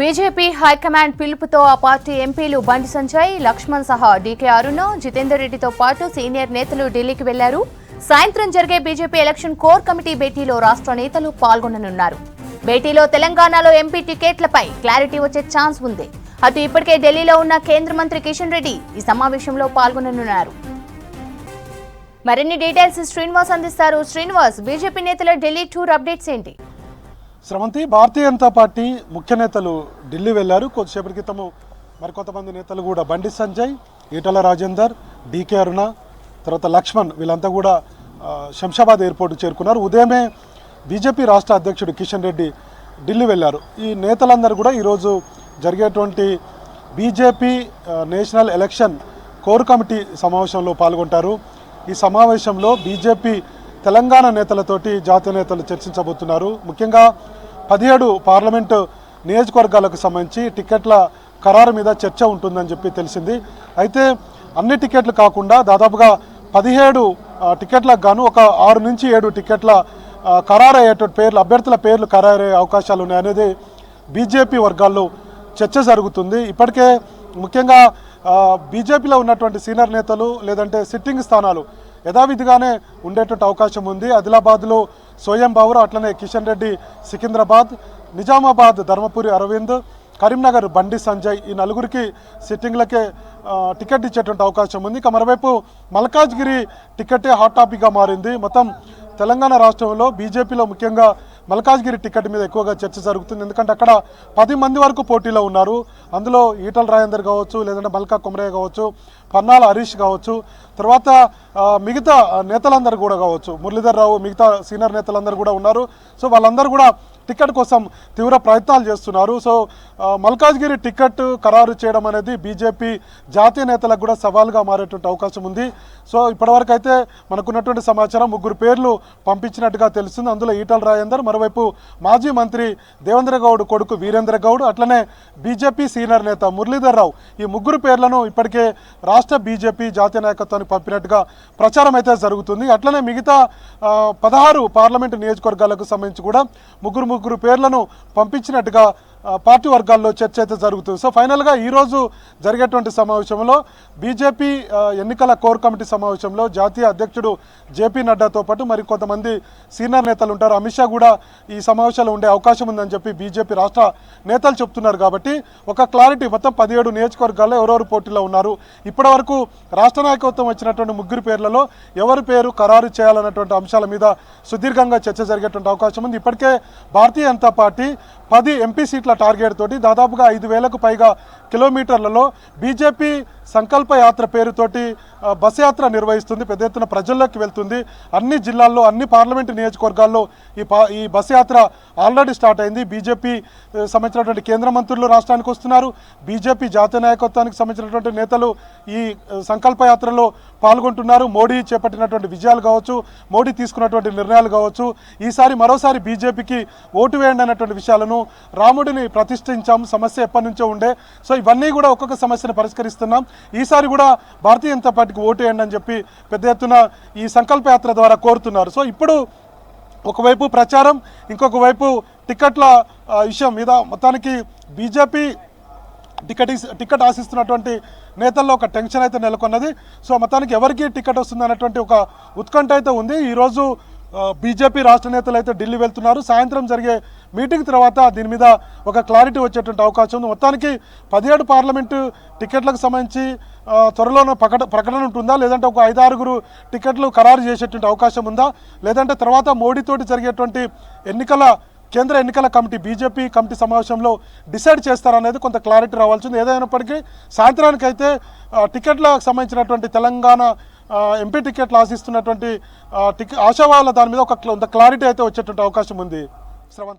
BJP high command పిలుపుతో ఆ party ఎంపీలు బండి సంజయ్, లక్ష్మణ్ సహా డీకే అరుణ, జితేందర్ రెడ్డితో పాటు సీనియర్ నేతలు ఢిల్లీకి వెళ్లారు. సాయంత్రం జరిగే బీజేపీ ఎలక్షన్ కోర్ కమిటీ భేటీలో రాష్ట్ర నేతలు పాల్గొననున్నారు. భేటీలో తెలంగాణలో ఎంపీ టికెట్లపై క్లారిటీ వచ్చే ఛాన్స్ ఉంది. అటు ఇప్పటికే ఢిల్లీలో ఉన్న కేంద్ర మంత్రి కిషన్ రెడ్డి ఈ సమావేశంలో పాల్గొననున్నారు. మరిన్ని డీటెయిల్స్ శ్రీనివాస్ అందిస్తారు. శ్రీనివాస్, బీజేపీ నేతల ఢిల్లీ టూర్ అప్డేట్స్ ఏంటి? శ్రవంతి, భారతీయ జనతా పార్టీ ముఖ్య నేతలు ఢిల్లీ వెళ్లారు. కొద్దిసేపటి క్రితము మరికొంతమంది నేతలు కూడా బండి సంజయ్, ఈటల రాజేందర్, డీకే అరుణ, తర్వాత లక్ష్మణ్ వీళ్ళంతా కూడా శంషాబాద్ ఎయిర్పోర్ట్ చేరుకున్నారు. ఉదయమే బీజేపీ రాష్ట్ర అధ్యక్షుడు కిషన్ రెడ్డి ఢిల్లీ వెళ్లారు. ఈ నేతలందరూ కూడా ఈరోజు జరిగేటువంటి BJP national election core committee సమావేశంలో పాల్గొంటారు. ఈ సమావేశంలో బీజేపీ తెలంగాణ నేతలతోటి జాతీయ నేతలు చర్చించబోతున్నారు. ముఖ్యంగా 17 పార్లమెంటు నియోజకవర్గాలకు సంబంధించి టికెట్ల ఖరారు మీద చర్చ ఉంటుందని చెప్పి తెలిసింది. అయితే అన్ని టికెట్లు కాకుండా దాదాపుగా 17 టికెట్లకు గాను ఒక 6 నుంచి 7 టికెట్ల ఖరారయ్యేటువంటి పేర్లు, అభ్యర్థుల పేర్లు ఖరారయ్యే అవకాశాలు ఉన్నాయనేది బీజేపీ వర్గాల్లో చర్చ జరుగుతుంది. ఇప్పటికే ముఖ్యంగా బీజేపీలో ఉన్నటువంటి సీనియర్ నేతలు లేదంటే సిట్టింగ్ స్థానాలు యథావిధిగానే ఉండేటువంటి అవకాశం ఉంది. ఆదిలాబాద్లో సోయం బాబు, అట్లనే కిషన్ రెడ్డి సికింద్రాబాద్, నిజామాబాద్ ధర్మపురి అరవింద్, కరీంనగర్ బండి సంజయ్, ఈ నలుగురికి సిట్టింగ్లకే టికెట్ ఇచ్చేటువంటి అవకాశం ఉంది. ఇక మరోవైపు మల్కాజ్గిరి టికెటే హాట్ టాపిక్గా మారింది. మొత్తం తెలంగాణ రాష్ట్రంలో బీజేపీలో ముఖ్యంగా మల్కాజ్గిరి టికెట్ మీద ఎక్కువగా చర్చ జరుగుతుంది. ఎందుకంటే అక్కడ 10 మంది వరకు పోటీలో ఉన్నారు. అందులో ఈటల రాజేందర్ కావచ్చు, లేదంటే మల్కా కుమరయ్య కావచ్చు, పన్నాల హరీష్ కావచ్చు, తర్వాత మిగతా నేతలందరూ కూడా కావచ్చు, మురళీధర్ రావు, మిగతా సీనియర్ నేతలందరూ కూడా ఉన్నారు. సో వాళ్ళందరూ కూడా టికెట్ కోసం తీవ్ర ప్రయత్నాలు చేస్తున్నారు. సో మల్కాజ్గిరి టికెట్ ఖరారు చేయడం అనేది బీజేపీ జాతీయ నేతలకు కూడా సవాల్గా మారేటువంటి అవకాశం ఉంది. సో ఇప్పటివరకు అయితే మనకున్నటువంటి సమాచారం 3 పేర్లు పంపించినట్టుగా తెలుస్తుంది. అందులో ఈటల రాజేందర్, మరోవైపు మాజీ మంత్రి దేవేంద్ర గౌడ్ కొడుకు వీరేంద్ర గౌడ్, అట్లనే బీజేపీ సీనియర్ నేత మురళీధర్ రావు, ఈ 3 పేర్లను ఇప్పటికే రాష్ట్ర బీజేపీ జాతీయ నాయకత్వానికి పంపినట్టుగా ప్రచారం అయితే జరుగుతుంది. అట్లనే మిగతా 16 పార్లమెంటు నియోజకవర్గాలకు సంబంధించి కూడా ముగ్గురు పేర్లను పంపించినట్టుగా పార్టీ వర్గాల్లో చర్చ అయితే జరుగుతుంది. సో ఫైనల్గా ఈరోజు జరిగేటువంటి సమావేశంలో బీజేపీ ఎన్నికల కోర్ కమిటీ సమావేశంలో జాతీయ అధ్యక్షుడు జేపీ నడ్డాతో పాటు మరి కొంతమంది సీనియర్ నేతలు ఉంటారు. అమిత్ షా కూడా ఈ సమావేశాలు ఉండే అవకాశం ఉందని చెప్పి బీజేపీ రాష్ట్ర నేతలు చెప్తున్నారు. కాబట్టి ఒక క్లారిటీ, మొత్తం 17 నియోజకవర్గాల్లో ఎవరెవరు పోటీలో ఉన్నారు, ఇప్పటి వరకు రాష్ట్ర నాయకత్వం వచ్చినటువంటి 3 పేర్లలో ఎవరి పేరు ఖరారు చేయాలన్నటువంటి అంశాల మీద సుదీర్ఘంగా చర్చ జరిగేటువంటి అవకాశం ఉంది. ఇప్పటికే భారతీయ జనతా పార్టీ 10 ఎంపీ సీట్ల టార్గెట్ తోటి దాదాపుగా 5,000కు పైగా కిలోమీటర్లలో బీజేపీ సంకల్ప యాత్ర పేరుతోటి బస్ యాత్ర నిర్వహిస్తుంది. పెద్ద ఎత్తున ప్రజల్లోకి వెళ్తుంది. అన్ని జిల్లాల్లో, అన్ని పార్లమెంటు నియోజకవర్గాల్లో ఈ బస్ యాత్ర ఆల్రెడీ స్టార్ట్ అయింది. బీజేపీ సంబంధించినటువంటి కేంద్ర మంత్రులు రాష్ట్రానికి వస్తున్నారు. బీజేపీ జాతీయ నాయకత్వానికి సంబంధించినటువంటి నేతలు ఈ సంకల్ప యాత్రలో పాల్గొంటున్నారు. మోడీ చేపట్టినటువంటి విజయాలు కావచ్చు, మోడీ తీసుకున్నటువంటి నిర్ణయాలు కావచ్చు, ఈసారి మరోసారి బీజేపీకి ఓటు వేయండి అన్నటువంటి విషయాలను, రాముడిని ప్రతిష్ఠించాం, సమస్య ఎప్పటి నుంచో ఉండే, సో ఇవన్నీ కూడా ఒక్కొక్క సమస్యను పరిష్కరిస్తున్నాం, ఈసారి కూడా భారతీయ జనతా పార్టీకి ఓటు వేయండి అని చెప్పి పెద్ద ఎత్తున ఈ సంకల్ప యాత్ర ద్వారా కోరుతున్నారు. సో ఇప్పుడు ఒకవైపు ప్రచారం, ఇంకొక వైపు టికెట్ల విషయం మీద మొత్తానికి బీజేపీ టికెట్ ఆశిస్తున్నటువంటి నేతల్లో ఒక టెన్షన్ అయితే నెలకొన్నది. సో మొత్తానికి ఎవరికి టికెట్ వస్తుంది అన్నటువంటి ఒక ఉత్కంఠ అయితే ఉంది. ఈరోజు బీజేపీ రాష్ట్ర నేతలు అయితే ఢిల్లీ వెళ్తున్నారు. సాయంత్రం జరిగే మీటింగ్ తర్వాత దీని మీద ఒక క్లారిటీ వచ్చేటువంటి అవకాశం ఉంది. మొత్తానికి 17 పార్లమెంటు టికెట్లకు సంబంధించి త్వరలోనే ప్రకటన ఉంటుందా, లేదంటే ఒక 5-6 టికెట్లు ఖరారు చేసేటువంటి అవకాశం ఉందా, లేదంటే తర్వాత మోడీతోటి జరిగేటువంటి కేంద్ర ఎన్నికల కమిటీ బీజేపీ కమిటీ సమావేశంలో డిసైడ్ చేస్తారనేది కొంత క్లారిటీ రావాల్సింది. ఏదైనప్పటికీ సాయంత్రానికైతే టికెట్లకు సంబంధించినటువంటి తెలంగాణ ఎంపీ టికెట్లు ఆశిస్తున్నటువంటి ఆశావాళ్ళ దాని మీద కొంత క్లారిటీ అయితే వచ్చేటువంటి అవకాశం ఉంది. శ్రవంతి.